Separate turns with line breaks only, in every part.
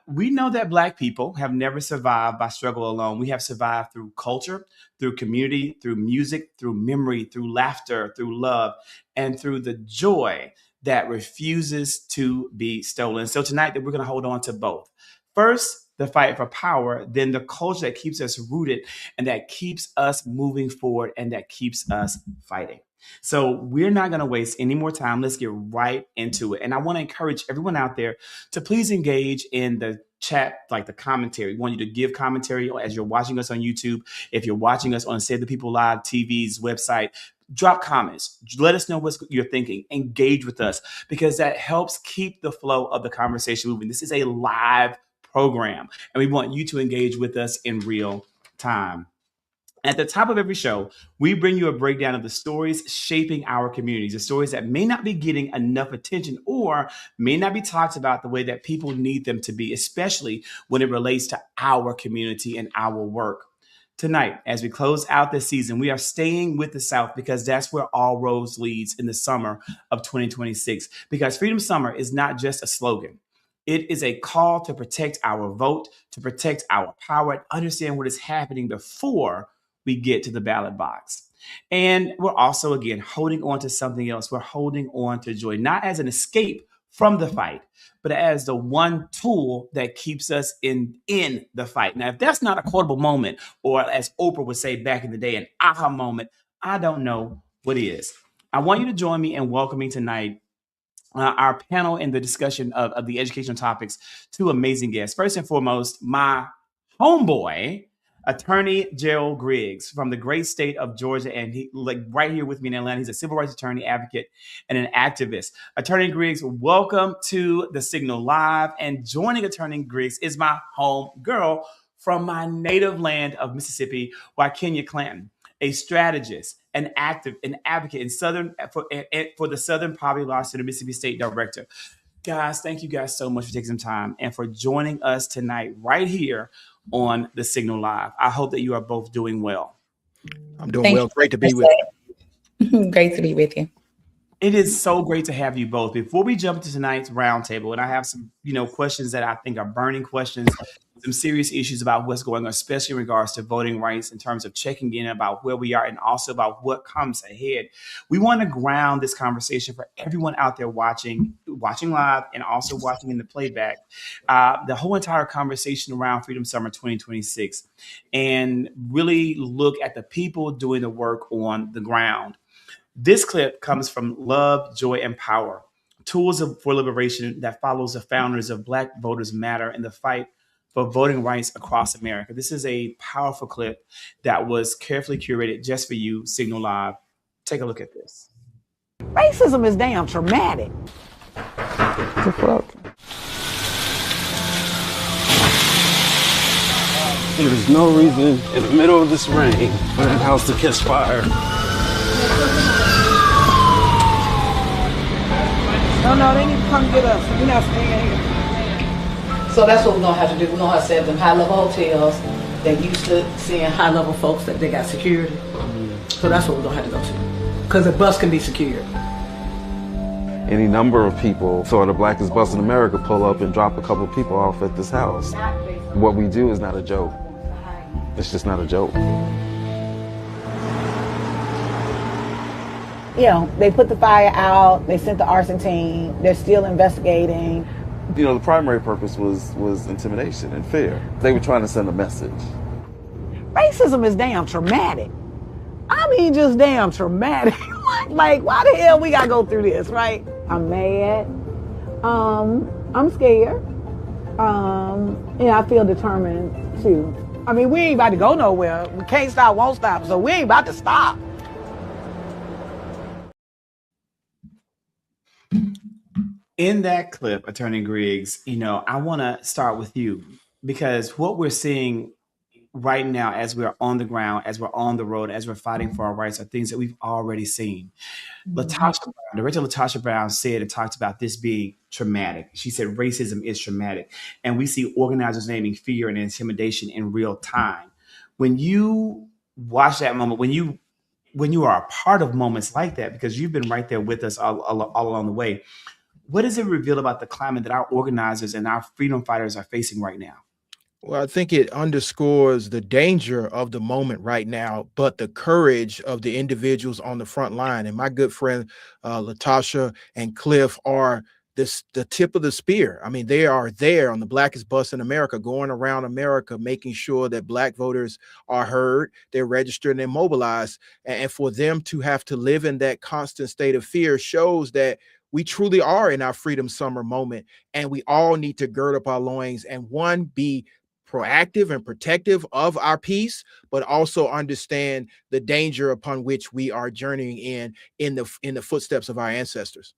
We know that Black people have never survived by struggle alone. We have survived through culture, through community, through music, through memory, through laughter, through love, and through the joy that refuses to be stolen. So tonight, we're going to hold on to both. First, the fight for power, then the culture that keeps us rooted and that keeps us moving forward and that keeps us fighting. So we're not going to waste any more time. Let's get right into it. And I want to encourage everyone out there to please engage in the chat, like the commentary. We want you to give commentary as you're watching us on YouTube. If you're watching us on Save the People Live TV's website, drop comments. Let us know what you're thinking. Engage with us because that helps keep the flow of the conversation moving. This is a live program, and we want you to engage with us in real time. At the top of every show, we bring you a breakdown of the stories shaping our communities, the stories that may not be getting enough attention or may not be talked about the way that people need them to be, especially when it relates to our community and our work. Tonight, as we close out this season, we are staying with the South because that's where all roads leads in the summer of 2026. Because Freedom Summer is not just a slogan. It is a call to protect our vote, to protect our power, and understand what is happening before we get to the ballot box. And we're also, again, holding on to something else. We're holding on to joy, not as an escape from the fight, but as the one tool that keeps us in the fight. Now, if that's not a quotable moment, or as Oprah would say back in the day, an aha moment, I don't know what is. I want you to join me in welcoming tonight our panel in the discussion of the educational topics, two amazing guests. First and foremost, my homeboy, attorney Gerald Griggs from the great state of Georgia, and he right here with me in Atlanta. He's a civil rights attorney, advocate, and an activist. Attorney Griggs, welcome to the Signal Live. And joining Attorney Griggs is my home girl from my native land of Mississippi, Kenya Clanton, a strategist, an advocate in for the Southern Poverty Law Center, Mississippi State Director. Guys, thank you guys so much for taking some time and for joining us tonight right here on the Signal Live. I hope that you are both doing well.
I'm doing well. Great to be with
you. Great to be with you.
It is so great to have you both. Before we jump into tonight's roundtable, and I have some, questions that I think are burning questions, some serious issues about what's going on, especially in regards to voting rights, in terms of checking in about where we are and also about what comes ahead. We want to ground this conversation for everyone out there watching live and also watching in the playback, the whole entire conversation around Freedom Summer 2026, and really look at the people doing the work on the ground. This clip comes from Love, Joy, and Power, Tools for Liberation, that follows the founders of Black Voters Matter in the fight for voting rights across America. This is a powerful clip that was carefully curated just for you, Signal Live. Take a look at this.
Racism is damn traumatic.
There is no reason in the middle of this rain for that house to catch fire.
No, they need to come get us. We're not staying here.
So that's what we're gonna have to do. We're gonna have to set them high-level hotels. They used to seeing high-level folks that they got security. So that's what we're gonna have to go to. Because the bus can be secured.
Any number of people saw the blackest bus in America pull up and drop a couple people off at this house. What we do is not a joke. It's just not a joke.
They put the fire out, they sent the arson team, they're still investigating.
The primary purpose was intimidation and fear. They were trying to send a message.
Racism is damn traumatic. I mean, just damn traumatic. Like, why the hell we gotta go through this, right? I'm mad. I'm scared. I feel determined too. I mean, we ain't about to go nowhere. We can't stop, won't stop, so we ain't about to stop.
In that clip, Attorney Griggs, I want to start with you because what we're seeing right now as we're on the ground, as we're on the road, as we're fighting for our rights are things that we've already seen. Director Latasha Brown said and talked about this being traumatic. She said racism is traumatic. And we see organizers naming fear and intimidation in real time. When you watch that moment, when you are a part of moments like that, because you've been right there with us all along the way, What does it reveal about the climate that our organizers and our freedom fighters are facing right now?
Well, I think it underscores the danger of the moment right now, but the courage of the individuals on the front line. And my good friend Latasha and Cliff are the tip of the spear. I mean, they are there on the blackest bus in America, going around America, making sure that Black voters are heard, they're registered, and they're mobilized. And for them to have to live in that constant state of fear shows that we truly are in our freedom summer moment, and we all need to gird up our loins and be proactive and protective of our peace, but also understand the danger upon which we are journeying in the footsteps of our ancestors.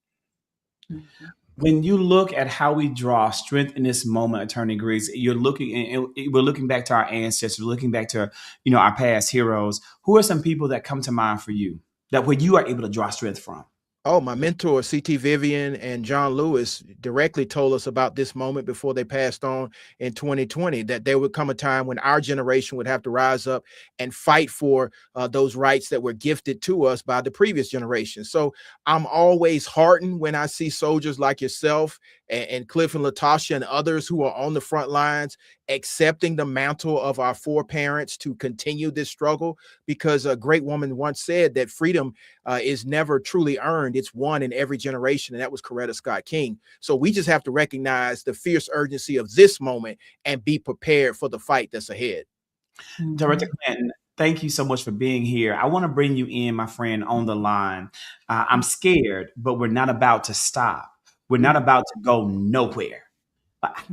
When you look at how we draw strength in this moment, Attorney Griggs, you're looking and we're looking back to our ancestors, looking back to our past heroes. Who are some people that come to mind for you that where you are able to draw strength from?
Oh, my mentor, C.T. Vivian and John Lewis, directly told us about this moment before they passed on in 2020, that there would come a time when our generation would have to rise up and fight for those rights that were gifted to us by the previous generation. So I'm always heartened when I see soldiers like yourself and Cliff and Latasha and others who are on the front lines accepting the mantle of our foreparents to continue this struggle, because a great woman once said that freedom is never truly earned. It's won in every generation. And that was Coretta Scott King. So we just have to recognize the fierce urgency of this moment and be prepared for the fight that's ahead.
Director Clinton, thank you so much for being here. I want to bring you in, my friend, on the line. I'm scared, but we're not about to stop. We're not about to go nowhere.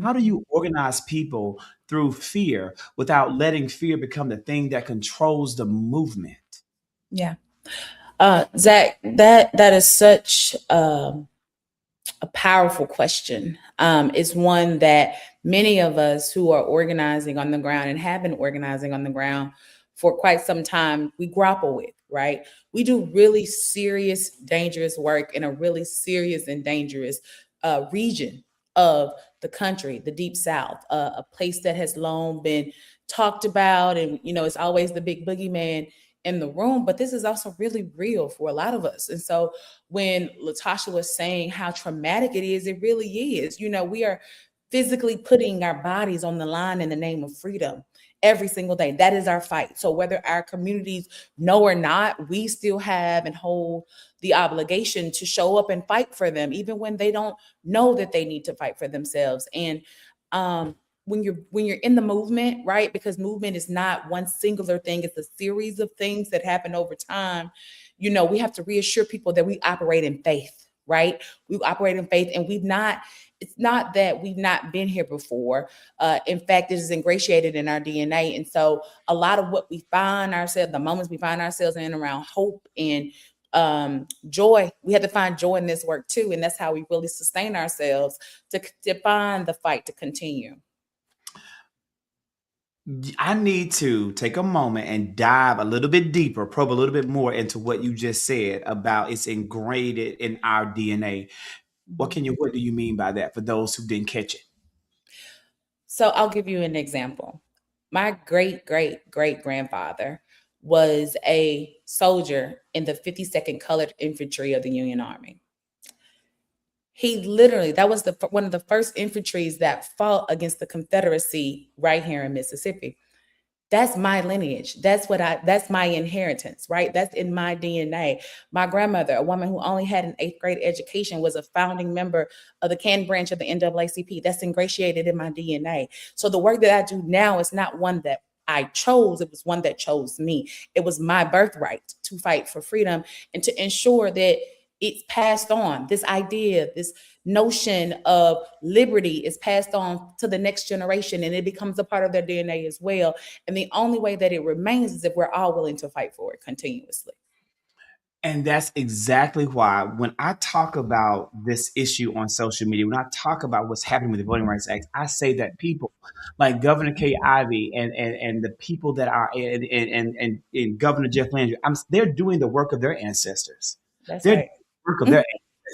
How do you organize people through fear without letting fear become the thing that controls the movement?
Yeah. Zach, that is such a powerful question. It's one that many of us who are organizing on the ground and have been organizing on the ground for quite some time, we grapple with, right? We do really serious, dangerous work in a really serious and dangerous region of the country, the Deep South, a place that has long been talked about. And, it's always the big boogeyman in the room, but this is also really real for a lot of us. And so when Latasha was saying how traumatic it is, it really is. We are physically putting our bodies on the line in the name of freedom every single day. That is our fight. So whether our communities know or not, we still have and hold the obligation to show up and fight for them, even when they don't know that they need to fight for themselves. And when you're in the movement, right? Because movement is not one singular thing, it's a series of things that happen over time. We have to reassure people that we operate in faith, right? We operate in faith, and it's not that we've not been here before. In fact, it is ingratiated in our DNA. And so a lot of what we find ourselves, the moments we find ourselves in around hope and joy, we have to find joy in this work too. And that's how we really sustain ourselves to find the fight to continue.
I need to take a moment and dive a little bit deeper, probe a little bit more into what you just said about it's ingrained in our DNA. What do you mean by that for those who didn't catch it?
So I'll give you an example. My great-great-great-grandfather was a soldier in the 52nd Colored Infantry of the Union Army. He literally, that was one of the first infantries that fought against the Confederacy right here in Mississippi. That's my lineage. That's my inheritance, right? That's in my DNA. My grandmother, a woman who only had an 8th grade education, was a founding member of the Canton branch of the NAACP. That's ingratiated in my DNA. So the work that I do now is not one that I chose. It was one that chose me. It was my birthright to fight for freedom and to ensure that it's passed on. This idea, this notion of liberty is passed on to the next generation, and it becomes a part of their DNA as well. And the only way that it remains is if we're all willing to fight for it continuously.
And that's exactly why when I talk about this issue on social media, when I talk about what's happening with the Voting Rights Act, I say that people like Governor Kay Ivey and the people that are and Governor Jeff Landry, they're doing the work of their ancestors.
That's
They're
right.
work of their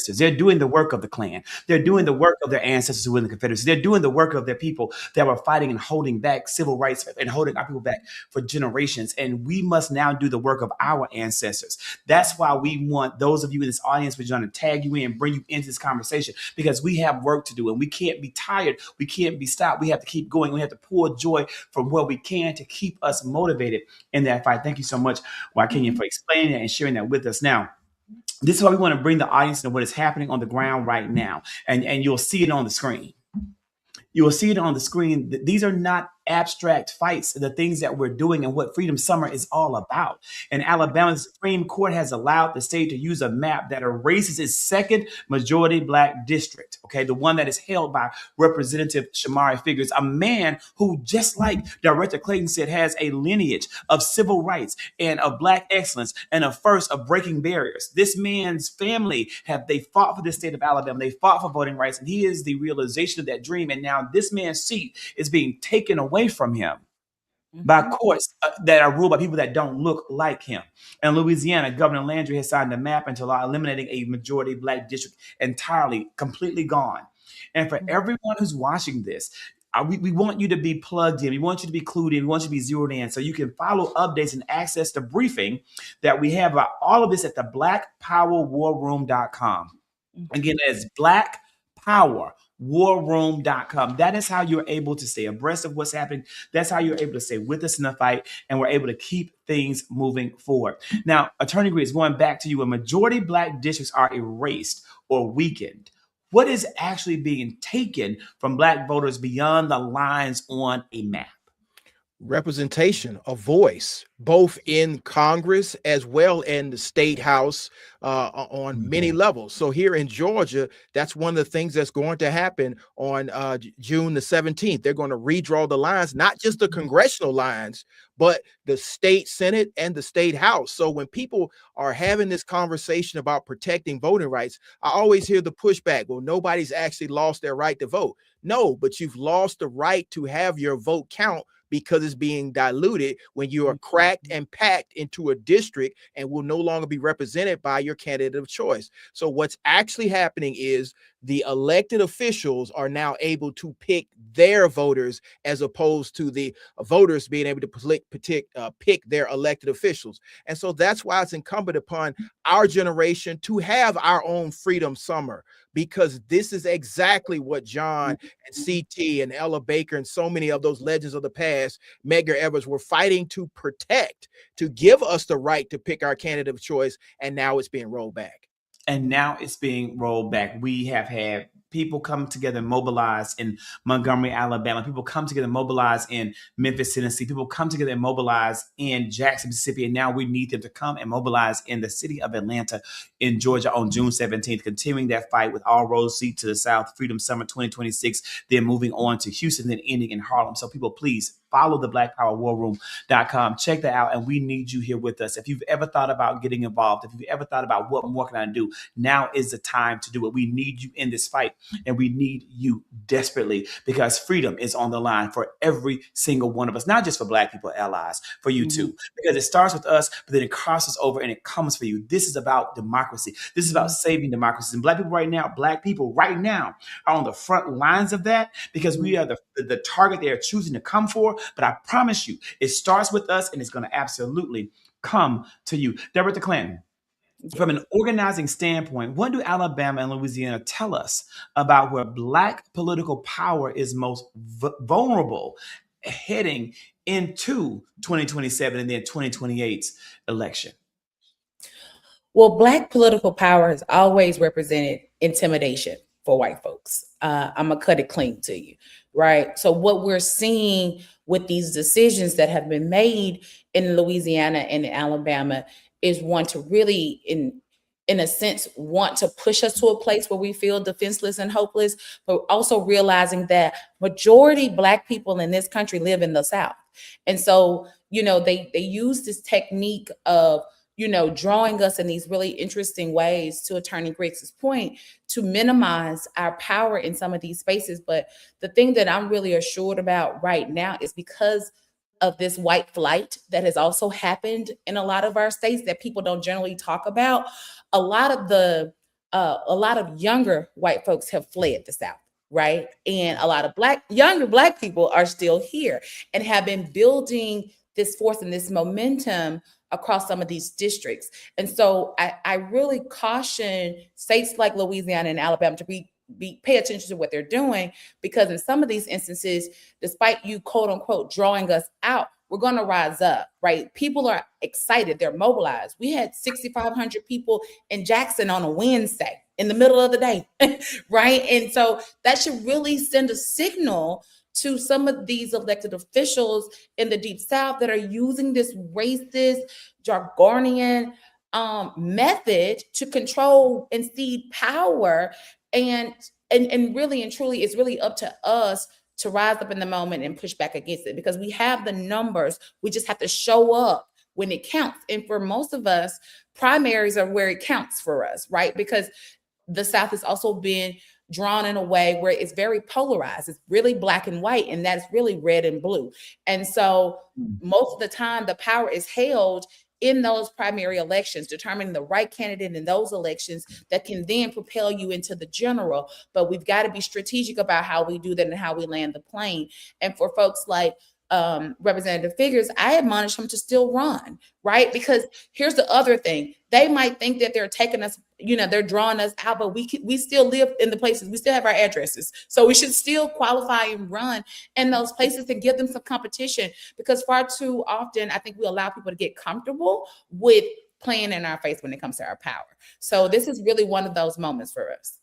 ancestors. They're doing the work of the Klan. They're doing the work of their ancestors who were in the Confederacy. They're doing the work of their people that were fighting and holding back civil rights and holding our people back for generations. And we must now do the work of our ancestors. That's why we want those of you in this audience, we're going to tag you in, bring you into this conversation, because we have work to do and we can't be tired. We can't be stopped. We have to keep going. We have to pour joy from where we can to keep us motivated in that fight. Thank you so much, Wakenya, for explaining that and sharing that with us. Now, this is why we want to bring the audience to what is happening on the ground right now. And you'll see it on the screen. You will see it on the screen. These are not abstract fights, the things that we're doing and what Freedom Summer is all about. And Alabama's Supreme Court has allowed the state to use a map that erases its second majority Black district, okay, the one that is held by Representative Shamari Figures, a man who, just like Director Clayton said, has a lineage of civil rights and of Black excellence and a first of breaking barriers. This man's family they fought for the state of Alabama. They fought for voting rights, and he is the realization of that dream. And now this man's seat is being taken away from him by courts that are ruled by people that don't look like him. In Louisiana, Governor Landry has signed a map into law eliminating a majority Black district entirely, completely gone. And for everyone who's watching this, we want you to be plugged in. We want you to be clued in. We want you to be zeroed in so you can follow updates and access the briefing that we have about all of this at the blackpowerwarroom.com. Again, that's blackpowerwarroom.com. That is how you're able to stay abreast of what's happening. That's how you're able to stay with us in the fight, and we're able to keep things moving forward. Now, Attorney Griggs, going back to you, when majority Black districts are erased or weakened, what is actually being taken from Black voters beyond the lines on a map?
Representation, a voice, both in Congress as well in the state house on many levels. So here in Georgia, that's one of the things that's going to happen on June the 17th. They're going to redraw the lines, not just the congressional lines, but the state Senate and the state house. So when people are having this conversation about protecting voting rights, I always hear the pushback, well, nobody's actually lost their right to vote. No, but you've lost the right to have your vote count because it's being diluted when you are cracked and packed into a district and will no longer be represented by your candidate of choice. So what's actually happening is the elected officials are now able to pick their voters as opposed to the voters being able to pick their elected officials. And so that's why it's incumbent upon our generation to have our own Freedom Summer, because this is exactly what John and CT and Ella Baker and so many of those legends of the past, Medgar Evers, were fighting to protect, to give us the right to pick our candidate of choice. And now it's being rolled back.
And now it's being rolled back. We have had people come together and mobilize in Montgomery, Alabama. People come together and mobilize in Memphis, Tennessee. People come together and mobilize in Jackson, Mississippi. And now we need them to come and mobilize in the city of Atlanta in Georgia on June 17th, continuing that fight with all roads lead to the South, Freedom Summer 2026, then moving on to Houston, then ending in Harlem. So people, please follow the blackpowerwarroom.com. Check that out. And we need you here with us. If you've ever thought about getting involved, if you've ever thought about what more can I do, now is the time to do it. We need you in this fight, and we need you desperately, because freedom is on the line for every single one of us, not just for Black people, allies, for you too, because it starts with us, but then it crosses over and it comes for you. This is about democracy. This is about saving democracy. And Black people right now are on the front lines of that, because we are the target they are choosing to come for. But I promise you, it starts with us, and it's going to absolutely come to you. Director Clanton, from an organizing standpoint, what do Alabama and Louisiana tell us about where Black political power is most vulnerable heading into 2027 and then 2028's election?
Well, Black political power has always represented intimidation for white folks. I'm going to cut it clean to you, right? So what we're seeing with these decisions that have been made in Louisiana and in Alabama is one to really, in a sense, want to push us to a place where we feel defenseless and hopeless, but also realizing that majority Black people in this country live in the South. And so, they use this technique of, drawing us in these really interesting ways, to Attorney Griggs' point, to minimize our power in some of these spaces. But the thing that I'm really assured about right now is because of this white flight that has also happened in a lot of our states that people don't generally talk about, a lot of the a lot of younger white folks have fled the South, right? And a lot of younger black people are still here and have been building this force and this momentum across some of these districts. And so I really caution states like Louisiana and Alabama to pay attention to what they're doing, because in some of these instances, despite you quote unquote drawing us out, we're going to rise up, right? People are excited. They're mobilized. We had 6,500 people in Jackson on a Wednesday in the middle of the day, right? And so that should really send a signal to some of these elected officials in the Deep South that are using this racist, jargonian method to control and cede power. And really and truly, it's really up to us to rise up in the moment and push back against it, because we have the numbers. We just have to show up when it counts. And for most of us, primaries are where it counts for us, right? Because the South has also been drawn in a way where it's very polarized. It's really black and white, and that's really red and blue. And so most of the time, the power is held in those primary elections, determining the right candidate in those elections that can then propel you into the general. But we've got to be strategic about how we do that and how we land the plane. And for folks like Representative Figures, I admonish him to still run, right? Because here's the other thing. They might think that they're taking us, they're drawing us out, but we still live in the places. We still have our addresses. So we should still qualify and run in those places and give them some competition, because far too often, I think we allow people to get comfortable with playing in our face when it comes to our power. So this is really one of those moments for us.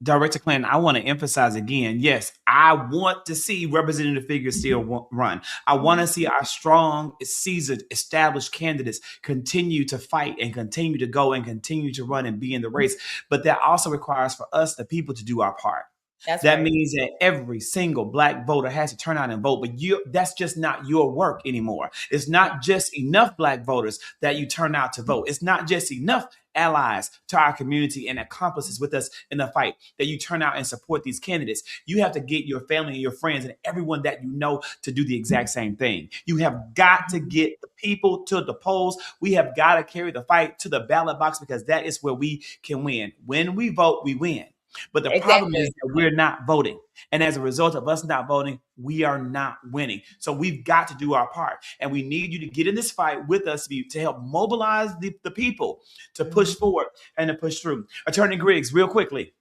Director Clinton, I want to emphasize again, yes, I want to see Representative Figures still run. I want to see our strong, seasoned, established candidates continue to fight and continue to go and continue to run and be in the race. But that also requires for us, the people, to do our part. That right. means that every single black voter has to turn out and vote, but that's just not your work anymore. It's not just enough black voters that you turn out to vote. It's not just enough allies to our community and accomplices with us in the fight that you turn out and support these candidates. You have to get your family and your friends and everyone that you know to do the exact same thing. You have got to get the people to the polls. We have got to carry the fight to the ballot box, because that is where we can win. When we vote, we win. But the problem is that we're not voting. And as a result of us not voting, we are not winning. So we've got to do our part. And we need you to get in this fight with us to help mobilize the people to push forward and to push through. Attorney Griggs, real quickly,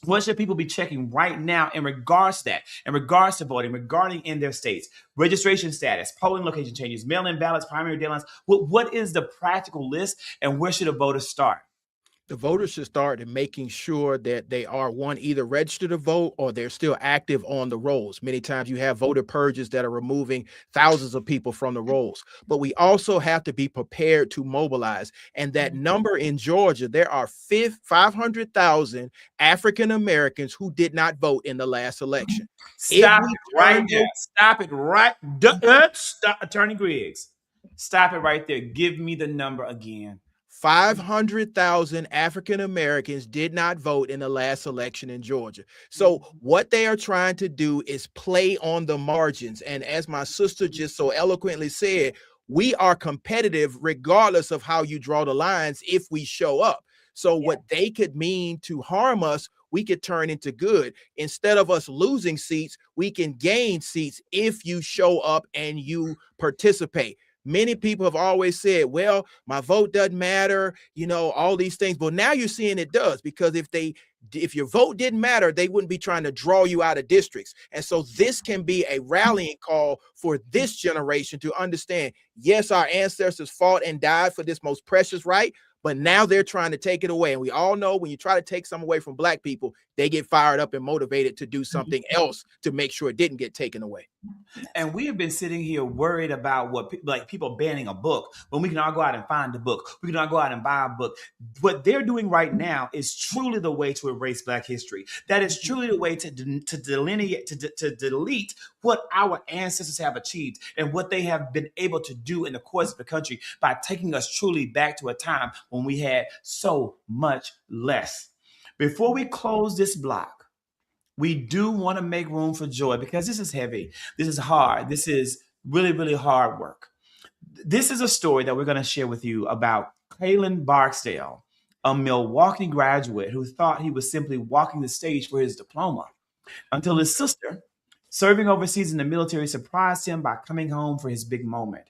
what should people be checking right now in regards to that, in regards to voting, regarding in their states? Registration status, polling location changes, mail-in ballots, primary deadlines. What is the practical list, and where should a voter start?
The voters should start in making sure that they are, one, either registered to vote or they're still active on the rolls. Many times you have voter purges that are removing thousands of people from the rolls. But we also have to be prepared to mobilize. And that number in Georgia, there are 500,000 African Americans who did not vote in the last election.
Stop it right there. Stop it right. Stop, Attorney Griggs. Stop it right there. Give me the number again.
500,000 African Americans did not vote in the last election in Georgia. So what they are trying to do is play on the margins. And as my sister just so eloquently said, we are competitive regardless of how you draw the lines if we show up. So what they could mean to harm us, we could turn into good. Instead of us losing seats, we can gain seats if you show up and you participate. Many people have always said, well, my vote doesn't matter, all these things. But now you're seeing it does, because if your vote didn't matter, they wouldn't be trying to draw you out of districts. And so this can be a rallying call for this generation to understand, yes, our ancestors fought and died for this most precious right, but now they're trying to take it away. And we all know when you try to take some away from black people, they get fired up and motivated to do something else to make sure it didn't get taken away.
And we have been sitting here worried about people banning a book when we can all go out and find a book. We can all go out and buy a book. What they're doing right now is truly the way to erase Black history. That is truly the way to delineate, to delete what our ancestors have achieved and what they have been able to do in the course of the country by taking us truly back to a time when we had so much less. Before we close this block, we do want to make room for joy, because this is heavy. This is hard. This is really, really hard work. This is a story that we're going to share with you about Kaylin Barksdale a Milwaukee graduate who thought he was simply walking the stage for his diploma, until his sister, serving overseas in the military, surprised him by coming home for his big moment.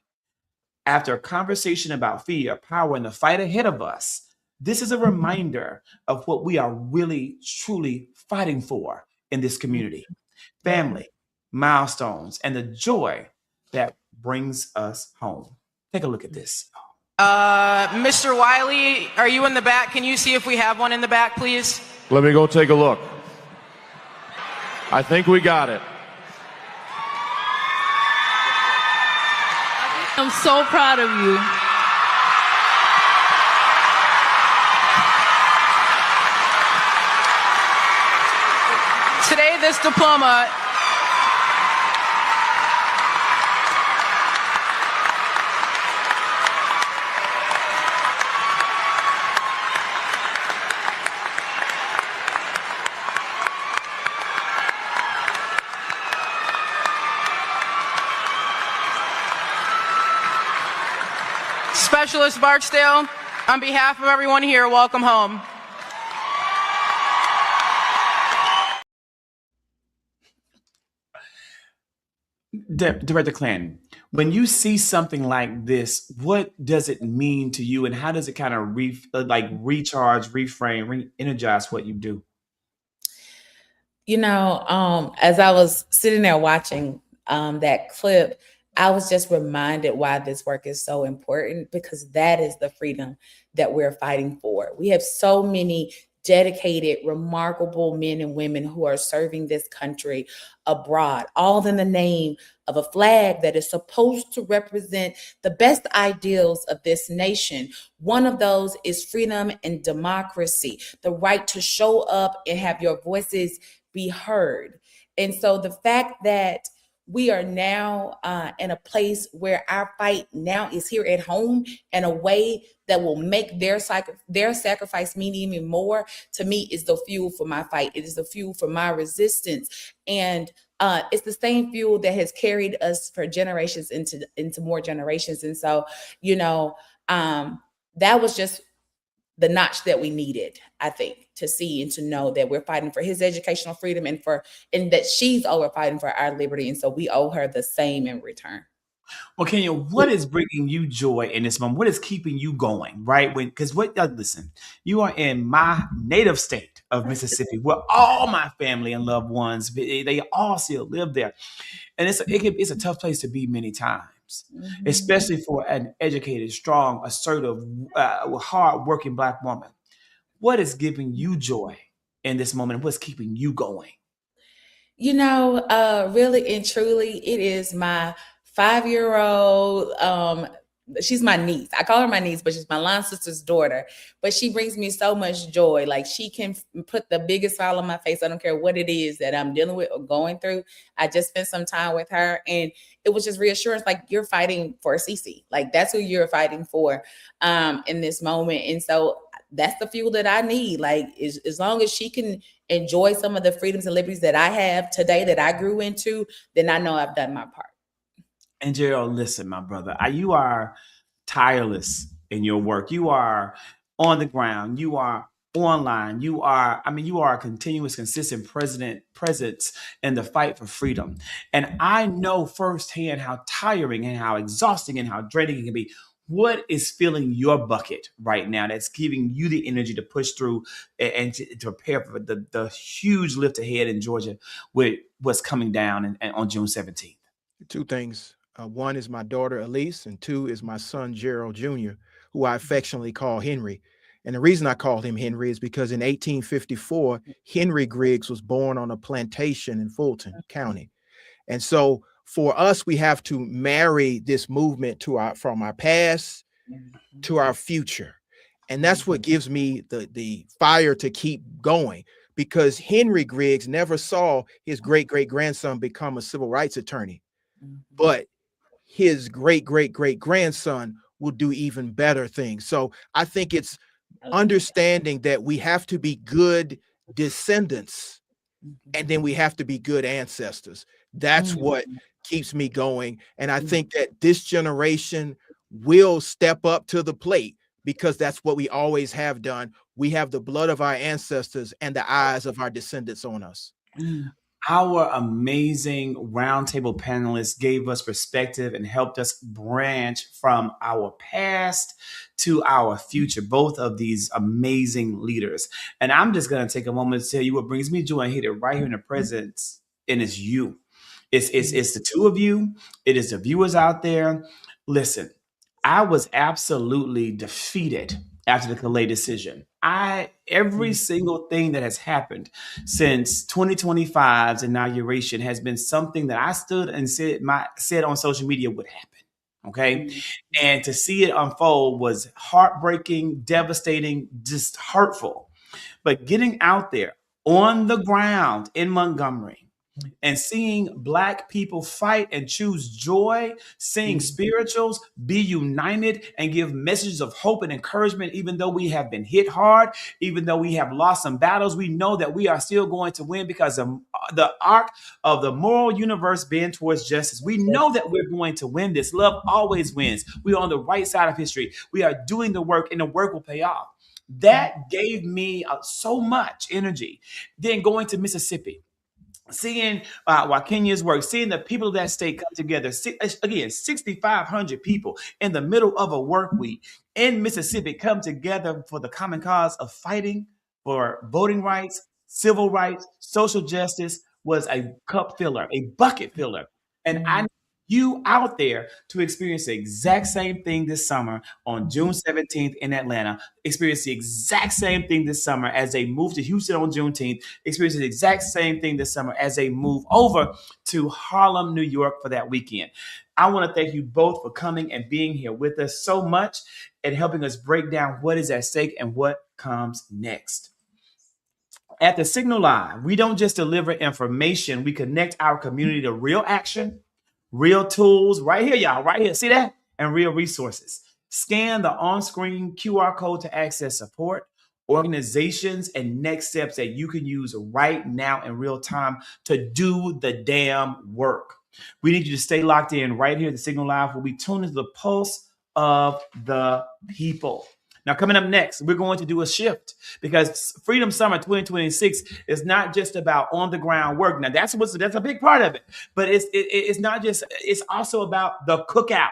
After a conversation about fear, power, and the fight ahead of us, this is a reminder of what we are really, truly fighting for in this community: family, milestones, and the joy that brings us home. Take a look at this.
Mr. Wiley, are you in the back? Can you see if we have one in the back, please?
Let me go take a look. I think we got it.
I'm so proud of you.
Today, this diploma Specialist Barksdale, on behalf of everyone here, welcome home.
Director Clanton, when you see something like this, what does it mean to you, and how does it kind of recharge, reframe, re-energize what you do?
As I was sitting there watching that clip, I was just reminded why this work is so important, because that is the freedom that we're fighting for. We have so many dedicated, remarkable men and women who are serving this country abroad, all in the name of a flag that is supposed to represent the best ideals of this nation. One of those is freedom and democracy, the right to show up and have your voices be heard. And so the fact that we are now in a place where our fight now is here at home in a way that will make their sacrifice mean even more, to me, is the fuel for my fight. It is the fuel for my resistance. And it's the same fuel that has carried us for generations into more generations. And so, that was just the notch that we needed, I think, to see and to know that we're fighting for his educational freedom and that she's over fighting for our liberty. And so we owe her the same in return.
Well, Kenya, what is bringing you joy in this moment? What is keeping you going, right? Listen, you are in my native state of Mississippi, where all my family and loved ones, they all still live there. And it's a tough place to be many times, especially for an educated, strong, assertive, hard-working Black woman. What is giving you joy in this moment? What's keeping you going?
Really and truly, it is my 5-year-old. She's my niece. I call her my niece, but she's my line sister's daughter. But she brings me so much joy. Like, she can put the biggest smile on my face. I don't care what it is that I'm dealing with or going through. I just spent some time with her, and it was just reassurance. Like, you're fighting for Cece. Like, that's who you're fighting for in this moment. And so that's the fuel that I need. Like, as long as she can enjoy some of the freedoms and liberties that I have today, that I grew into, then I know I've done my part.
And Gerald, listen, my brother, you are tireless in your work. You are on the ground. You are online. You are a continuous, consistent presence in the fight for freedom. And I know firsthand how tiring and how exhausting and how draining it can be. What is filling your bucket right now that's giving you the energy to push through and to prepare for the huge lift ahead in Georgia with what's coming down on June 17th?
Two things. One is my daughter, Elise, and two is my son, Gerald Jr., who I affectionately call Henry. And the reason I called him Henry is because in 1854, Henry Griggs was born on a plantation in Fulton County. And so for us, we have to marry this movement from our past to our future. And that's what gives me the fire to keep going, because Henry Griggs never saw his great-great-grandson become a civil rights attorney. But his great-great-great-grandson will do even better things. So I think it's understanding that we have to be good descendants, and then we have to be good ancestors. That's what keeps me going. And I think that this generation will step up to the plate, because that's what we always have done. We have the blood of our ancestors and the eyes of our descendants on us.
Our amazing roundtable panelists gave us perspective and helped us branch from our past to our future, both of these amazing leaders. And I'm just going to take a moment to tell you what brings me joy and hit it right here in the presence, and it's you. It's the two of you. It is the viewers out there. Listen, I was absolutely defeated after the Calais decision. Every single thing that has happened since 2025's inauguration has been something that I stood and said on social media would happen. Okay. And to see it unfold was heartbreaking, devastating, just hurtful. But getting out there on the ground in Montgomery and seeing Black people fight and choose joy, seeing spirituals be united and give messages of hope and encouragement, even though we have been hit hard, even though we have lost some battles, we know that we are still going to win because the arc of the moral universe bend towards justice. We know that we're going to win this. Love always wins. We are on the right side of history. We are doing the work, and the work will pay off. That gave me so much energy. Then going to Mississippi, seeing Wakenya's work, seeing the people of that state come together, again, 6,500 people in the middle of a work week in Mississippi come together for the common cause of fighting for voting rights, civil rights, social justice was a cup filler, a bucket filler. And I need you out there to experience the exact same thing this summer on June 17th in Atlanta. Experience the exact same thing this summer as they move to Houston on Juneteenth. Experience the exact same thing this summer as they move over to Harlem, New York for that weekend. I want to thank you both for coming and being here with us so much and helping us break down what is at stake and what comes next. At the Signal Live, we don't just deliver information, we connect our community to real action, real tools, right here, y'all, right here. See that? And real resources. Scan the on-screen QR code to access support, organizations, and next steps that you can use right now in real time to do the damn work. We need you to stay locked in right here at the Signal Live, where we tune into the pulse of the people. Now, coming up next, we're going to do a shift because Freedom Summer 2026 is not just about on the ground work. Now, that's a big part of it, but it's not just. It's also about the cookout.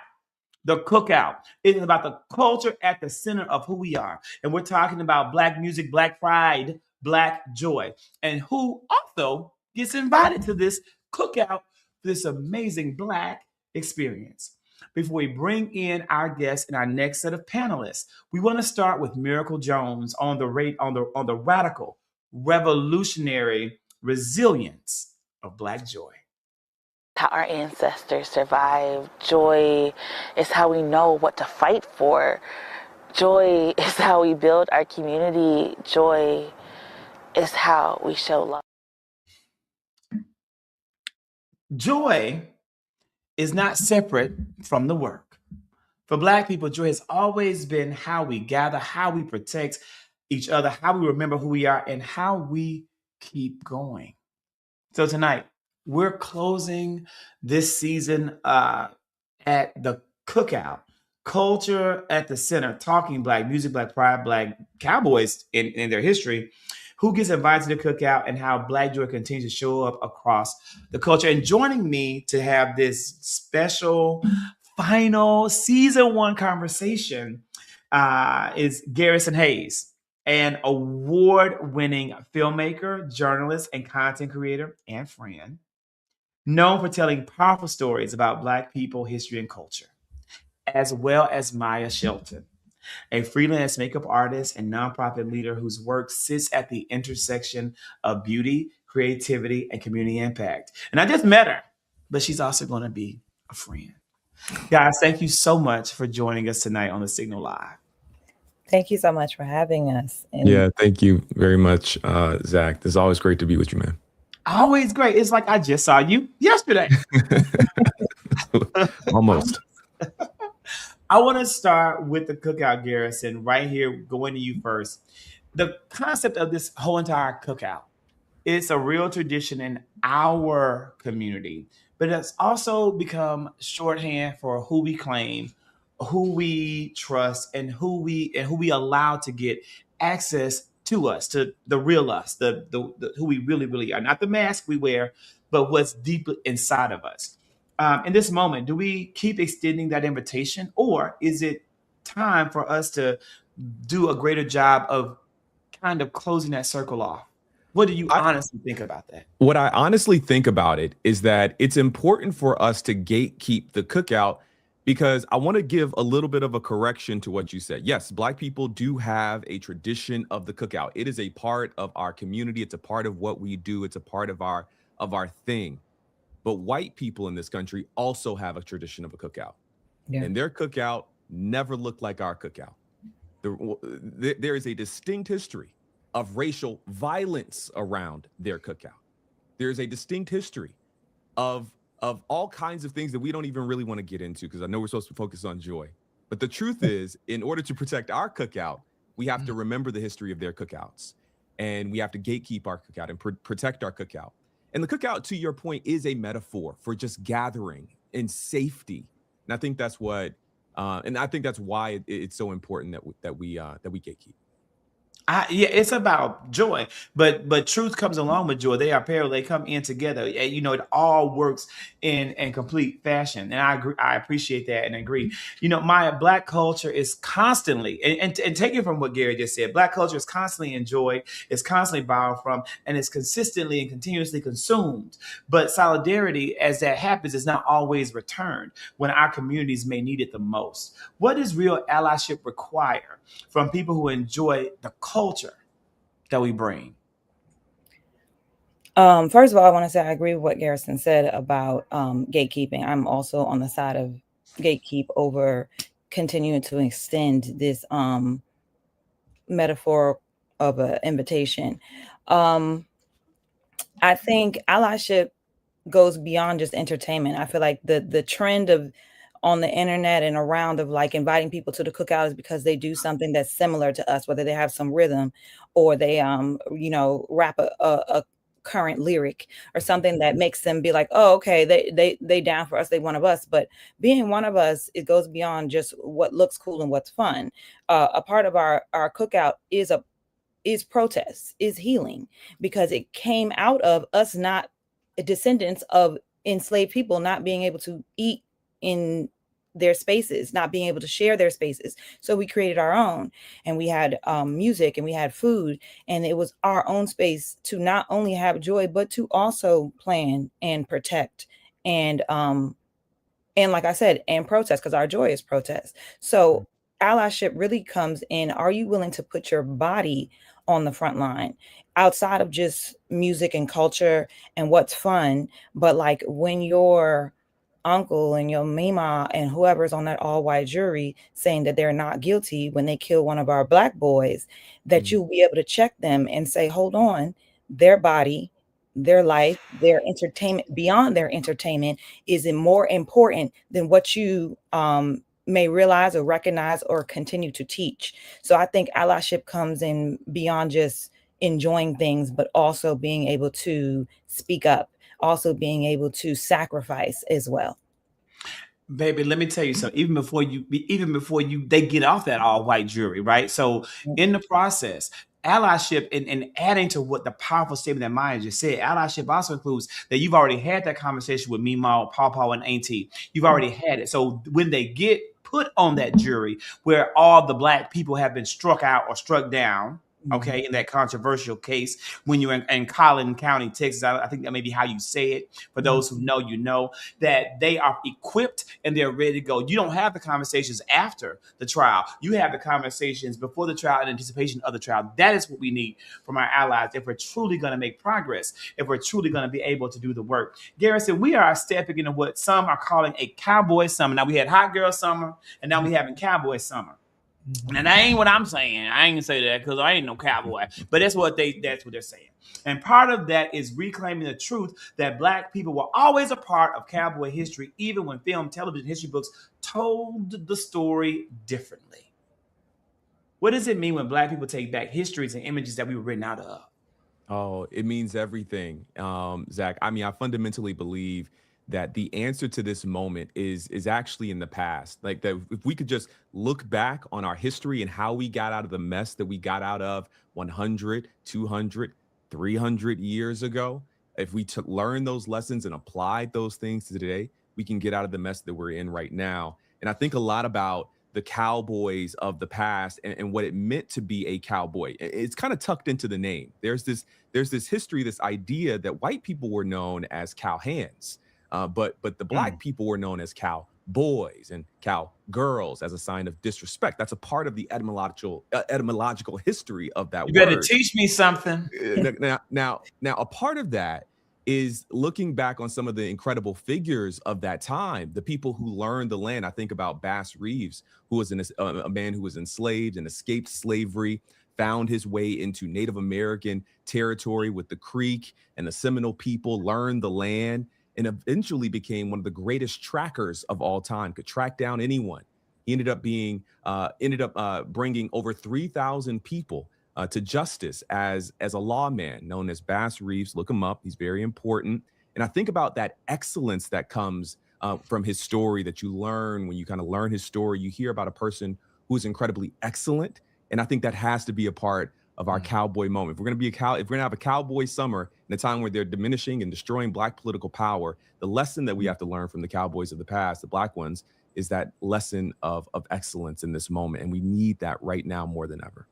The cookout. It is about the culture at the center of who we are, and we're talking about Black music, Black pride, Black joy, and who also gets invited to this cookout, this amazing Black experience. Before we bring in our guests and our next set of panelists, we want to start with Miracle Jones on the radical, revolutionary resilience of Black joy.
How our ancestors survived. Joy is how we know what to fight for. Joy is how we build our community. Joy is how we show love.
Joy is not separate from the work. For Black people, joy has always been how we gather, how we protect each other, how we remember who we are, and how we keep going. So tonight, we're closing this season at the cookout. Culture at the center, talking Black music, Black pride, Black cowboys in their history. Who gets invited to the cookout and how Black joy continues to show up across the culture. And joining me to have this special final season 1 conversation is Garrison Hayes, an award-winning filmmaker, journalist, and content creator and friend, known for telling powerful stories about Black people, history, and culture, as well as Maya Shelton, a freelance makeup artist and nonprofit leader whose work sits at the intersection of beauty, creativity, and community impact. And I just met her, but she's also going to be a friend. Guys, thank you so much for joining us tonight on the Signal Live.
Thank you so much for having us.
Yeah, thank you very much, Zach. It's always great to be with you, man.
Always great. It's like I just saw you yesterday.
Almost.
I want to start with the cookout, Garrison, right here, going to you first. The concept of this whole entire cookout, it's a real tradition in our community, but it's also become shorthand for who we claim who we trust and who we allow to get access to us, to the real us, the who we really are, not the mask we wear, but what's deep inside of us. In this moment, do we keep extending that invitation, or is it time for us to do a greater job of kind of closing that circle off? What do you honestly think about that?
What I honestly think about it is that it's important for us to gatekeep the cookout, because I want to give a little bit of a correction to what you said. Yes, Black people do have a tradition of the cookout. It is a part of our community. It's a part of what we do. It's a part of our thing. But white people in this country also have a tradition of a cookout.
Yeah.
And their cookout never looked like our cookout. There is a distinct history of racial violence around their cookout. There's a distinct history of all kinds of things that we don't even really want to get into, because I know we're supposed to focus on joy. But the truth is, in order to protect our cookout, we have to remember the history of their cookouts, and we have to gatekeep our cookout and protect our cookout. And the cookout, to your point, is a metaphor for just gathering in safety. And I think that's what, and I think that's why it's so important that we gatekeep.
Yeah, it's about joy, but truth comes along with joy. They are parallel; they come in together. You know, it all works in complete fashion, and I agree. I appreciate that and agree. You know, my Black culture is constantly, and taking from what Gary just said, Black culture is constantly enjoyed, it's constantly borrowed from, and it's consistently and continuously consumed. But solidarity, as that happens, is not always returned when our communities may need it the most. What does real allyship require from people who enjoy the culture that we bring?
First of all, I want to say I agree with what Garrison said about gatekeeping. I'm also on the side of gatekeep over continuing to extend this metaphor of an invitation. I think allyship goes beyond just entertainment. I feel like the trend of on the internet and around of like inviting people to the cookout is because they do something that's similar to us, whether they have some rhythm or they rap a current lyric or something that makes them be like, oh, okay, they down for us, they one of us. But being one of us, it goes beyond just what looks cool and what's fun. A part of our cookout is protest, is healing, because it came out of us not descendants of enslaved people not being able to eat in their spaces, not being able to share their spaces. So we created our own, and we had music and we had food, and it was our own space to not only have joy, but to also plan and protect and like I said, and protest, because our joy is protest. So allyship really comes in, are you willing to put your body on the front line outside of just music and culture and what's fun, but like when your uncle and your mama and whoever's on that all white jury saying that they're not guilty when they kill one of our Black boys, that you'll be able to check them and say, hold on, their body, their life, their entertainment, beyond their entertainment is more important than what you may realize or recognize or continue to teach. So I think allyship comes in beyond just enjoying things, but also being able to speak up, also being able to sacrifice as well.
Baby, let me tell you something. Even before they get off that all white jury, right? So in the process, allyship and adding to what the powerful statement that Maya just said, allyship also includes that you've already had that conversation with Meemaw, Paw, and Auntie. You've already had it. So when they get put on that jury where all the Black people have been struck out or struck down, okay, in that controversial case, when you're in Collin County, Texas, I think that may be how you say it. For those who know, you know that they are equipped and they're ready to go. You don't have the conversations after the trial. You have the conversations before the trial in anticipation of the trial. That is what we need from our allies if we're truly going to make progress, if we're truly going to be able to do the work. Garrison, we are stepping into what some are calling a cowboy summer. Now, we had hot girl summer, and now we're having cowboy summer. And that ain't what I'm saying. I ain't gonna say that because I ain't no cowboy. But that's what they're saying. And part of that is reclaiming the truth that Black people were always a part of cowboy history, even when film, television, history books told the story differently. What does it mean when Black people take back histories and images that we were written out of?
Oh, it means everything, Zach. I mean, I fundamentally believe that the answer to this moment is actually in the past. Like that if we could just look back on our history and how we got out of the mess that we got out of 100, 200, 300 years ago, if we took learned those lessons and applied those things to today, we can get out of the mess that we're in right now. And I think a lot about the cowboys of the past and what it meant to be a cowboy. It's kind of tucked into the name. There's this history, this idea that white people were known as cowhands. But the black people were known as cowboys and cowgirls as a sign of disrespect. That's a part of the etymological history of that word.
You better teach me something.
Now, a part of that is looking back on some of the incredible figures of that time, the people who learned the land. I think about Bass Reeves, who was a man who was enslaved and escaped slavery, found his way into Native American territory with the Creek and the Seminole people, learned the land, and eventually became one of the greatest trackers of all time, could track down anyone. He ended up bringing over 3,000 people to justice as a lawman known as Bass Reeves. Look him up. He's very important. And I think about that excellence that comes from his story that you learn when you kind of learn his story. You hear about a person who is incredibly excellent. And I think that has to be a part of our cowboy moment. If we're going to have a cowboy summer in a time where they're diminishing and destroying Black political power, the lesson that we have to learn from the cowboys of the past, the Black ones, is that lesson of excellence in this moment. And we need that right now more than ever.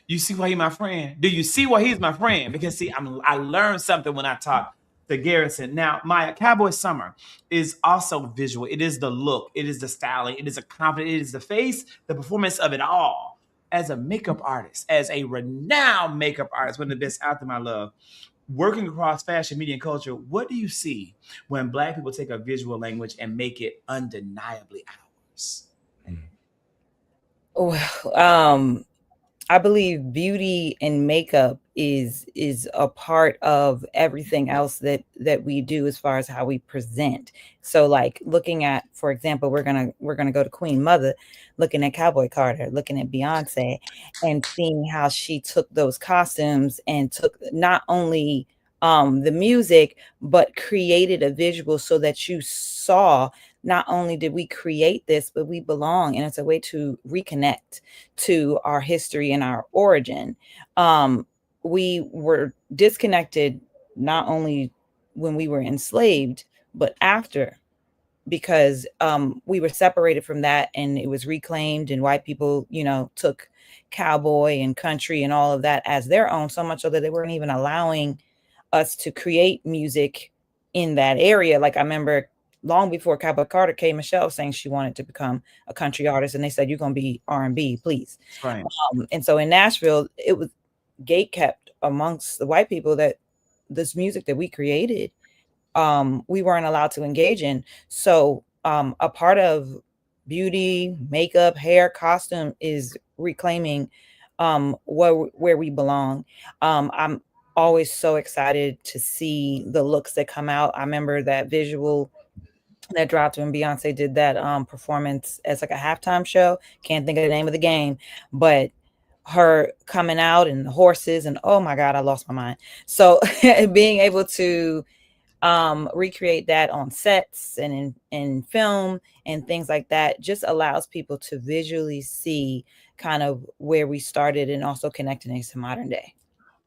You see why he's my friend? Do you see why he's my friend? Because see, I learned something when I talked to Garrison. Now, my cowboy summer is also visual. It is the look. It is the styling. It is a confidence. It is the face, the performance of it all. As a makeup artist, as a renowned makeup artist, one of the best out there, I love, working across fashion, media, and culture, what do you see when Black people take a visual language and make it undeniably ours?
Well, I believe beauty and makeup is a part of everything else that we do as far as how we present. So like looking at, for example, we're gonna go to Queen Mother, looking at Cowboy Carter, looking at Beyonce, and seeing how she took those costumes and took not only the music, but created a visual so that you saw not only did we create this, but we belong. And it's a way to reconnect to our history and our origin. We were disconnected not only when we were enslaved, but after, because we were separated from that and it was reclaimed, and white people, took cowboy and country and all of that as their own, so much so that they weren't even allowing us to create music in that area. Like I remember long before Cowboy Carter came, Michelle saying she wanted to become a country artist, and they said, "You're going to be R&B, please."
Right.
And so in Nashville, it was gate kept amongst the white people that this music that we created, we weren't allowed to engage in. So a part of beauty, makeup, hair, costume is reclaiming where we belong. I'm always so excited to see the looks that come out. I remember that visual that dropped when Beyonce did that performance as like a halftime show. Can't think of the name of the game, but her coming out and the horses and oh my God, I lost my mind. So being able to recreate that on sets and in film and things like that just allows people to visually see kind of where we started and also connecting it to modern day.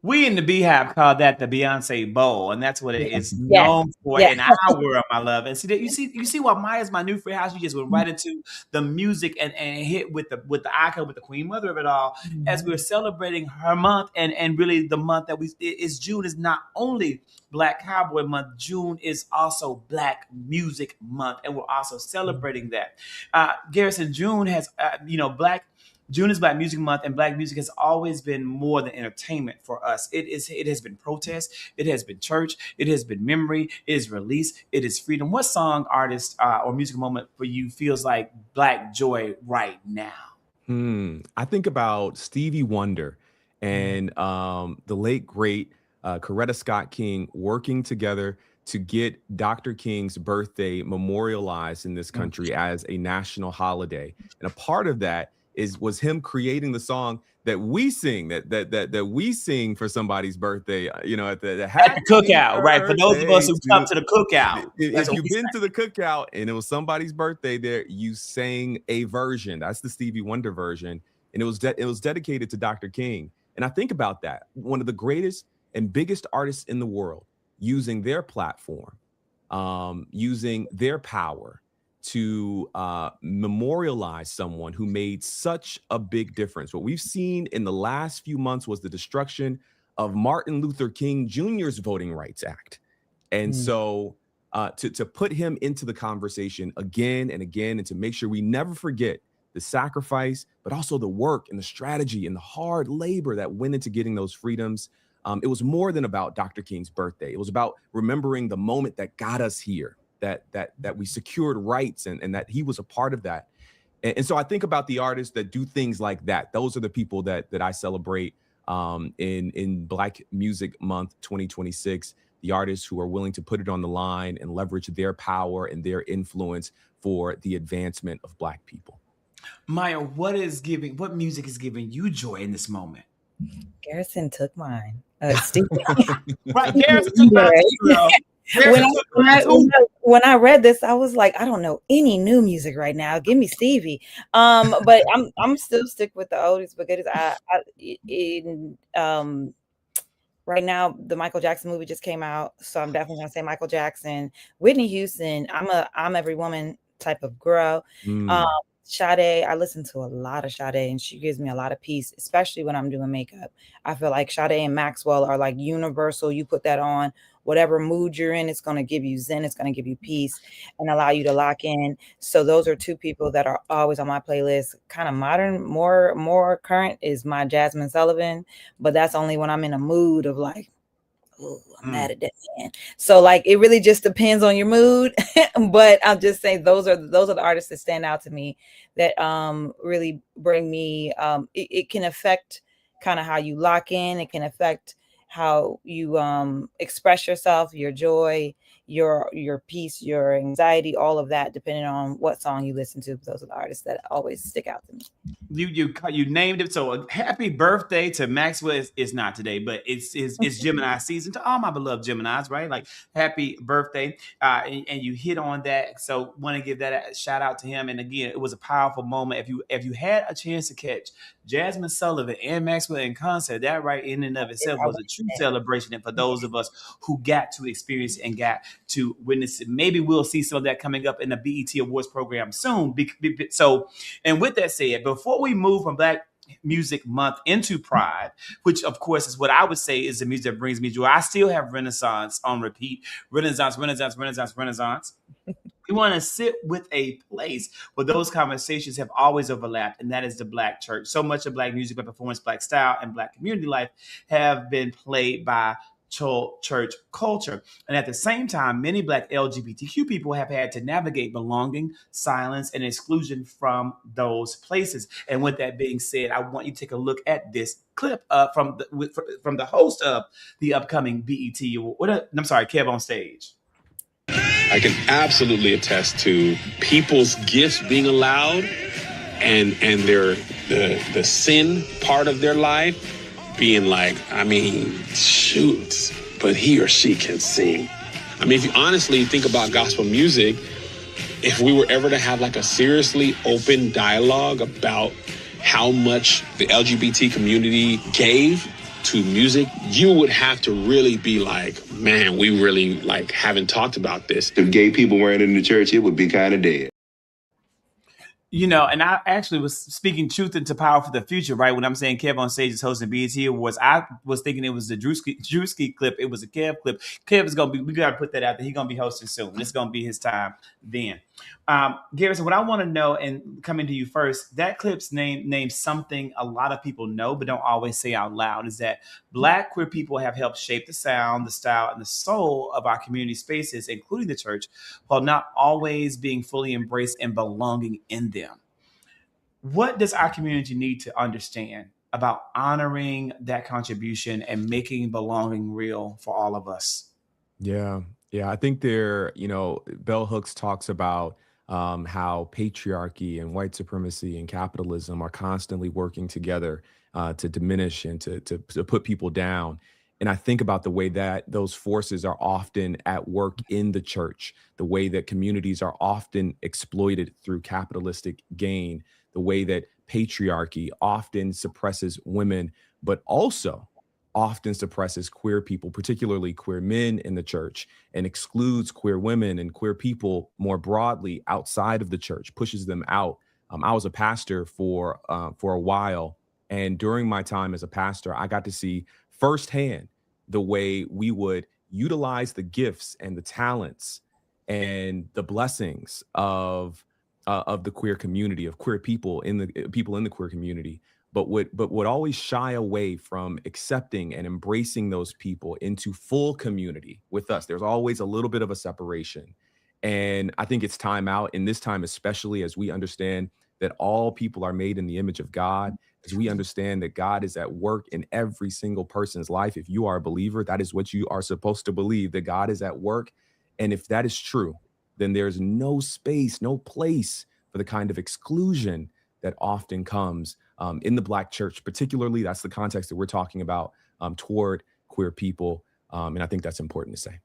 We in the Beehive call that the Beyonce Bowl, and that's what it is known for in our world, my love. And see that you see why Maya's my new free house. You just went right into the music and hit with the icon, with the Queen Mother of it all, as we're celebrating her month and really the month that is June is not only Black Cowboy Month. June is also Black Music Month, and we're also celebrating that. Garrison, June has June is Black Music Month, and Black music has always been more than entertainment for us. It has been protest, it has been church, it has been memory, it is release, it is freedom. What song, artist, or music moment for you feels like Black joy right now?
I think about Stevie Wonder and the late great Coretta Scott King working together to get Dr. King's birthday memorialized in this country as a national holiday. And a part of that was him creating the song that we sing, that we sing for somebody's birthday, you know, at the
cookout, right? For those of us who come to the cookout.
If you've been to the cookout and it was somebody's birthday there, you sang a version. That's the Stevie Wonder version. And it was dedicated to Dr. King. And I think about that. One of the greatest and biggest artists in the world using their platform, using their power to memorialize someone who made such a big difference. What we've seen in the last few months was the destruction of Martin Luther King Jr.'s Voting Rights Act. And so to put him into the conversation again and again, and to make sure we never forget the sacrifice, but also the work and the strategy and the hard labor that went into getting those freedoms. It was more than about Dr. King's birthday. It was about remembering the moment that got us here, that we secured rights and that he was a part of that. And so I think about the artists that do things like that. Those are the people that I celebrate in Black Music Month 2026. The artists who are willing to put it on the line and leverage their power and their influence for the advancement of Black people.
Maya, what music is giving you joy in this moment?
Garrison took mine. Steve.
Right, Garrison took mine too, girl.
When I read this, I was like, I don't know any new music right now. Give me Stevie. But I'm still stick with the oldies because right now the Michael Jackson movie just came out, so I'm definitely gonna say Michael Jackson. Whitney Houston. I'm every woman type of girl. Sade, I listen to a lot of Sade, and she gives me a lot of peace, especially when I'm doing makeup. I feel like Sade and Maxwell are like universal. You put that on, whatever mood you're in, it's going to give you zen, it's going to give you peace and allow you to lock in. So those are two people that are always on my playlist. Kind of modern, more current is my Jasmine Sullivan, but that's only when I'm in a mood of like, oh, I'm mad at that man. So like it really just depends on your mood. But I'm just saying those are the artists that stand out to me that really bring me it can affect kind of how you lock in. It can affect how you express yourself, your joy, your peace, your anxiety, all of that, depending on what song you listen to. Those are the artists that always stick out to me.
You named it. So happy birthday to Maxwell. It's not today, but it's Gemini season to all my beloved Geminis, right? Like happy birthday. And you hit on that. So want to give that a shout out to him. And again, it was a powerful moment. If you had a chance to catch Jasmine Sullivan and Maxwell in concert, that right in and of itself was a true celebration. And for those of us who got to experience and got to witness it, maybe we'll see some of that coming up in the BET Awards program soon. So, and with that said, before we move from Black Music Month into Pride, which of course is what I would say is the music that brings me joy, I still have Renaissance on repeat. Renaissance. We want to sit with a place where those conversations have always overlapped, and that is the Black church. So much of Black music, Black performance, Black style, and Black community life have been played by church culture. And at the same time, many Black LGBTQ people have had to navigate belonging, silence, and exclusion from those places. And with that being said, I want you to take a look at this clip from the host of the upcoming BET. Kev on stage.
I can absolutely attest to people's gifts being allowed and the sin part of their life being like, I mean, shoot, but he or she can sing. I mean, if you honestly think about gospel music, if we were ever to have like a seriously open dialogue about how much the LGBT community gave to music, you would have to really be like, man, we really like haven't talked about this.
If gay people weren't in the church, it would be kind of dead.
You know, and I actually was speaking truth into power for the future, right? When I'm saying Kev on stage is hosting BET Awards, I was thinking it was the Drewski clip. It was a Kev clip. Kev is going to be, we got to put that out there. He's going to be hosting soon. It's going to be his time then. Garrison, what I want to know, and coming to you first, that clip's names something a lot of people know, but don't always say out loud, is that Black queer people have helped shape the sound, the style, and the soul of our community spaces, including the church, while not always being fully embraced and belonging in them. What does our community need to understand about honoring that contribution and making belonging real for all of us?
Yeah. I think bell hooks talks about how patriarchy and white supremacy and capitalism are constantly working together to diminish and to put people down. And I think about the way that those forces are often at work in the church, the way that communities are often exploited through capitalistic gain, the way that patriarchy often suppresses women, but also often suppresses queer people, particularly queer men in the church, and excludes queer women and queer people more broadly outside of the church, pushes them out. I was a pastor for a while, and during my time as a pastor, I got to see firsthand the way we would utilize the gifts and the talents and the blessings of the queer community, of queer people in the queer community, but would always shy away from accepting and embracing those people into full community with us. There's always a little bit of a separation. And I think it's time out in this time, especially as we understand that all people are made in the image of God, as we understand that God is at work in every single person's life. If you are a believer, that is what you are supposed to believe, that God is at work. And if that is true, then there's no space, no place for the kind of exclusion that often comes in the Black church, particularly. That's the context that we're talking about toward queer people. And I think that's important to say.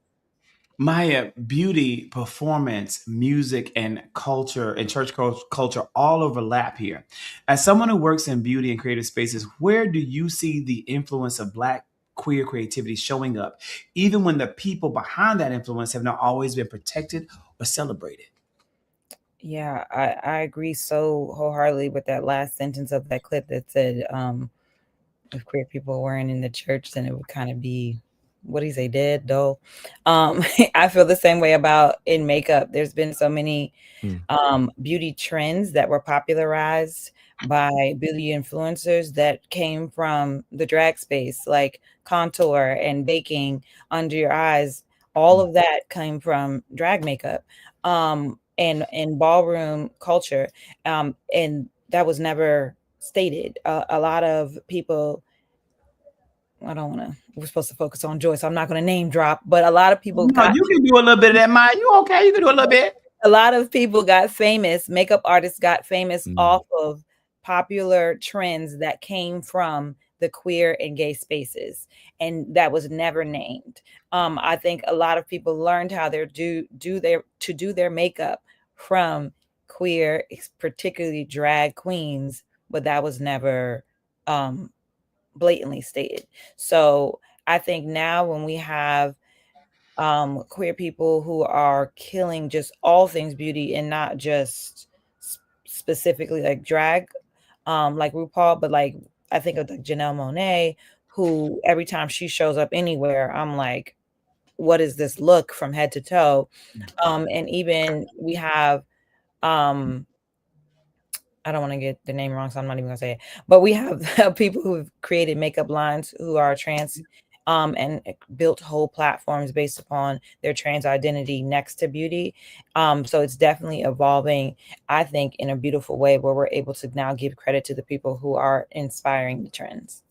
Maya, beauty, performance, music, and culture and church culture all overlap here. As someone who works in beauty and creative spaces, where do you see the influence of Black queer creativity showing up, even when the people behind that influence have not always been protected or celebrated?
Yeah, I agree so wholeheartedly with that last sentence of that clip that said, if queer people weren't in the church, then it would kind of be, what do you say, dead, dull. I feel the same way about in makeup. There's been so many beauty trends that were popularized by beauty influencers that came from the drag space, like contour and baking under your eyes. All of that came from drag makeup and ballroom culture. And that was never stated. A lot of people, I don't want to, we're supposed to focus on Joy, so I'm not going to name drop, but a lot of people
No,
got,
you can do a little bit of that, Maya. You okay? You can do a little bit.
a lot of people got famous, makeup artists got famous off of popular trends that came from the queer and gay spaces, and that was never named. I think a lot of people learned how to do their makeup from queer, particularly drag queens, but that was never blatantly stated. So I think now when we have queer people who are killing just all things beauty and not just specifically like drag, like RuPaul, but like I think of like Janelle Monáe, who every time she shows up anywhere, I'm like, what is this look from head to toe? And even we have I don't want to get the name wrong, so I'm not even gonna say it. But we have people who've created makeup lines who are trans, and built whole platforms based upon their trans identity next to beauty. So it's definitely evolving, I think, in a beautiful way where we're able to now give credit to the people who are inspiring the trends.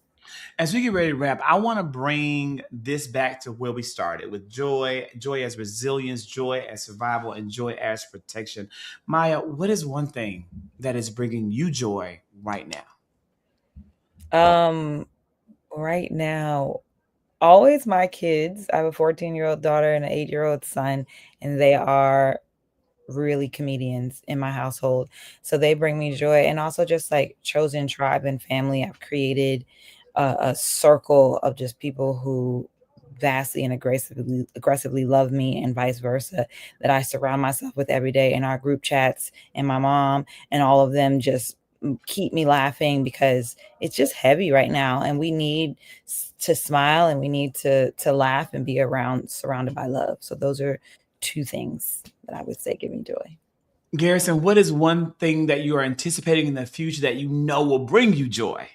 As we get ready to wrap, I want to bring this back to where we started with joy, joy as resilience, joy as survival, and joy as protection. Maya, what is one thing that is bringing you joy right now?
Right now, always my kids. I have a 14-year-old daughter and an 8-year-old son, and they are really comedians in my household. So they bring me joy, and also just like chosen tribe and family. I've created a circle of just people who vastly and aggressively love me, and vice versa, that I surround myself with every day in our group chats, and my mom and all of them just keep me laughing because it's just heavy right now, and we need to smile and we need to laugh and be surrounded by love. So those are two things that I would say give me joy.
Garrison, what is one thing that you are anticipating in the future that you know will bring you joy?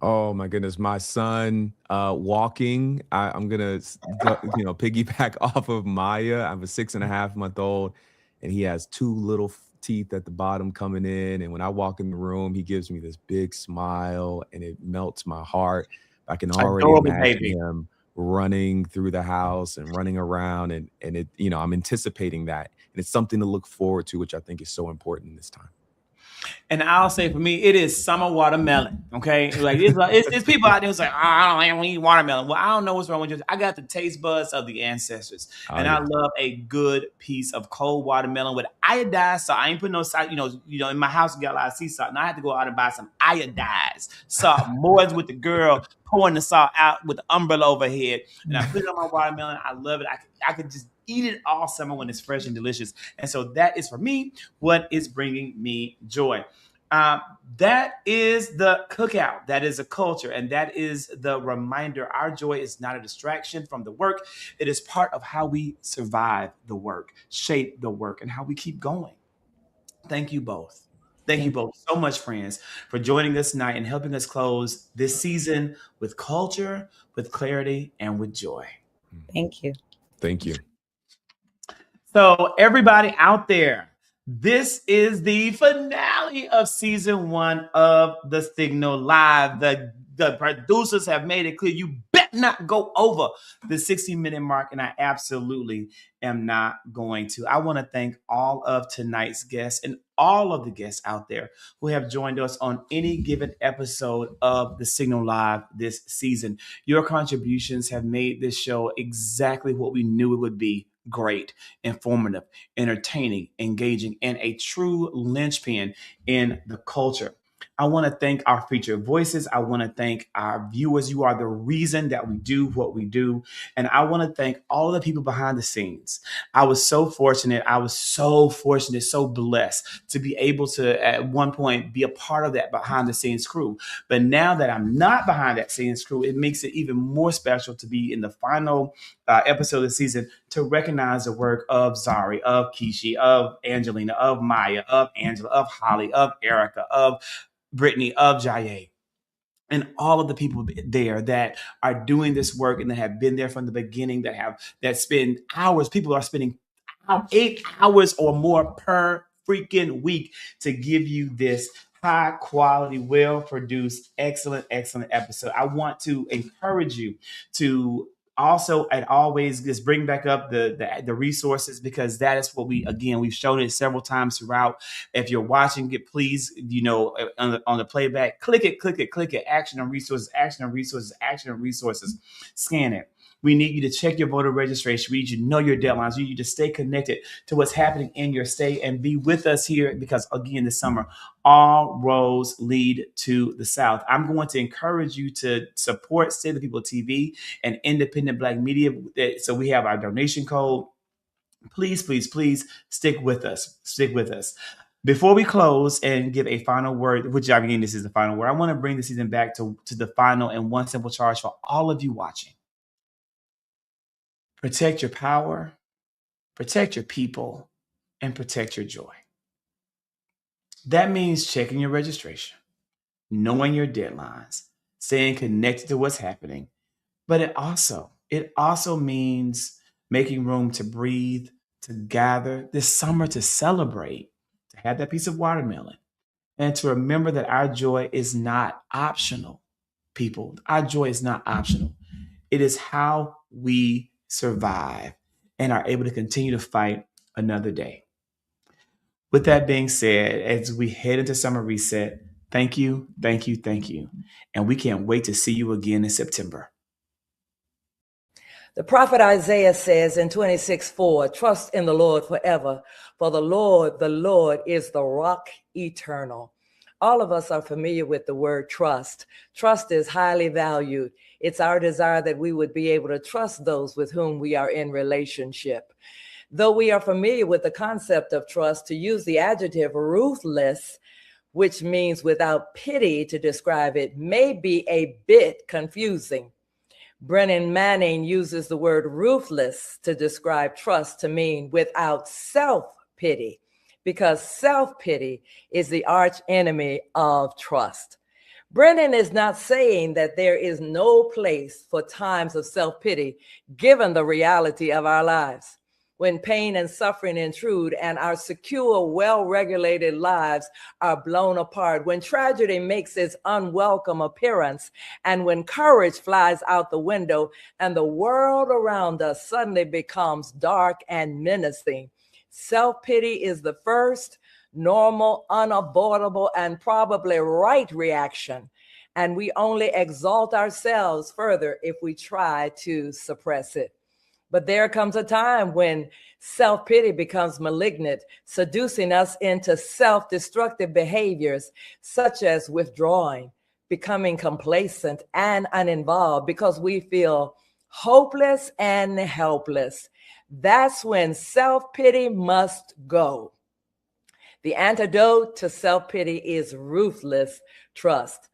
Oh my goodness, my son walking. I'm gonna piggyback off of Maya. I have a 6.5-month-old, and he has two little teeth at the bottom coming in. And when I walk in the room, he gives me this big smile, and it melts my heart. I can already imagine him running through the house and running around, and it, I'm anticipating that. And it's something to look forward to, which I think is so important in this time.
And I'll say for me, it is summer watermelon. Okay, like it's people out there who's like, oh, I don't eat watermelon. Well, I don't know what's wrong with you. I got the taste buds of the ancestors, and I love a good piece of cold watermelon with iodized salt. I ain't putting no salt. In my house we got a lot of sea salt, and I had to go out and buy some iodized salt. More with the girl pouring the salt out with the umbrella overhead, and I put it on my watermelon. I love it. I could just eat it all summer when it's fresh and delicious. And so that is for me what is bringing me joy. That is the cookout. That is a culture. And that is the reminder. Our joy is not a distraction from the work. It is part of how we survive the work, shape the work, and how we keep going. Thank you both. Thank you both so much, friends, for joining us tonight and helping us close this season with culture, with clarity, and with joy.
Thank you.
Thank you.
So everybody out there, this is the finale of season 1 of The Signal Live. The producers have made it clear you bet not go over the 60-minute mark, and I absolutely am not going to. I want to thank all of tonight's guests and all of the guests out there who have joined us on any given episode of The Signal Live this season. Your contributions have made this show exactly what we knew it would be. Great, informative, entertaining, engaging, and a true linchpin in the culture. I want to thank our featured voices. I want to thank our viewers. You are the reason that we do what we do. And I want to thank all the people behind the scenes. I was so fortunate. So blessed to be able to, at one point, be a part of that behind the scenes crew. But now that I'm not behind that scenes crew, it makes it even more special to be in the final episode of the season to recognize the work of Zari, of Kishi, of Angelina, of Maya, of Angela, of Holly, of Erica, of Brittany, of Jaye, and all of the people there that are doing this work and that have been there from the beginning, that spend hours. People are spending 8 hours or more per freaking week to give you this high quality, well produced, excellent episode. I want to encourage you to also and always just bring back up the resources, because that is what we've shown it several times throughout. If you're watching it, please, on the playback, click it, action and resources, scan it. We need you to check your voter registration. We need you to know your deadlines. We need you to stay connected to what's happening in your state and be with us here, because again, this summer, all roads lead to the South. I'm going to encourage you to support State of the People TV and independent Black media. So we have our donation code. Please stick with us. Before we close and give a final word, which this is the final word, I want to bring the season back to the final and one simple charge for all of you watching. Protect your power, protect your people, and protect your joy. That means checking your registration, knowing your deadlines, staying connected to what's happening. But it also means making room to breathe, to gather this summer, to celebrate, to have that piece of watermelon, and to remember that our joy is not optional, people. Our joy is not optional. It is how we survive and are able to continue to fight another day. With that being said, as we head into summer reset, thank you. And we can't wait to see you again in September.
The prophet Isaiah says in 26:4, trust in the Lord forever, for the Lord is the rock eternal. All of us are familiar with the word trust. Trust is highly valued. It's our desire that we would be able to trust those with whom we are in relationship. Though we are familiar with the concept of trust, to use the adjective ruthless, which means without pity to describe it, may be a bit confusing. Brennan Manning uses the word ruthless to describe trust to mean without self-pity, because self-pity is the arch enemy of trust. Brennan is not saying that there is no place for times of self-pity, given the reality of our lives. When pain and suffering intrude and our secure, well-regulated lives are blown apart, when tragedy makes its unwelcome appearance, and when courage flies out the window and the world around us suddenly becomes dark and menacing, Self-pity is the first normal, unavoidable, and probably right reaction. And we only exalt ourselves further if we try to suppress it. But there comes a time when self-pity becomes malignant, seducing us into self-destructive behaviors, such as withdrawing, becoming complacent and uninvolved because we feel hopeless and helpless. That's when self-pity must go. The antidote to self-pity is ruthless trust.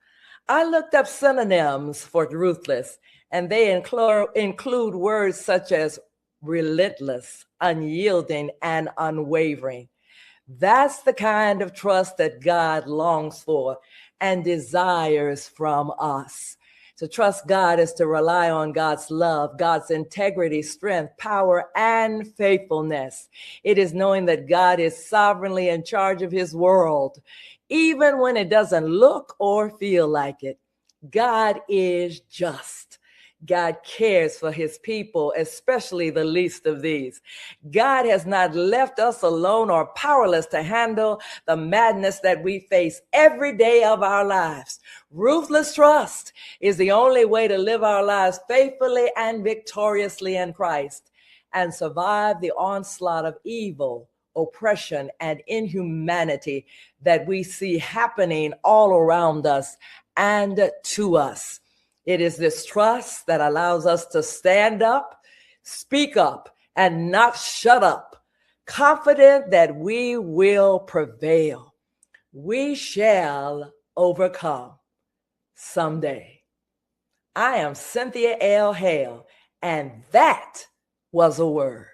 I looked up synonyms for ruthless, and they include words such as relentless, unyielding, and unwavering. That's the kind of trust that God longs for and desires from us. To trust God is to rely on God's love, God's integrity, strength, power, and faithfulness. It is knowing that God is sovereignly in charge of his world, even when it doesn't look or feel like it. God is just. God cares for his people, especially the least of these. God has not left us alone or powerless to handle the madness that we face every day of our lives. Ruthless trust is the only way to live our lives faithfully and victoriously in Christ and survive the onslaught of evil, oppression, and inhumanity that we see happening all around us and to us. It is this trust that allows us to stand up, speak up, and not shut up, confident that we will prevail. We shall overcome someday. I am Cynthia L. Hale, and that was a word.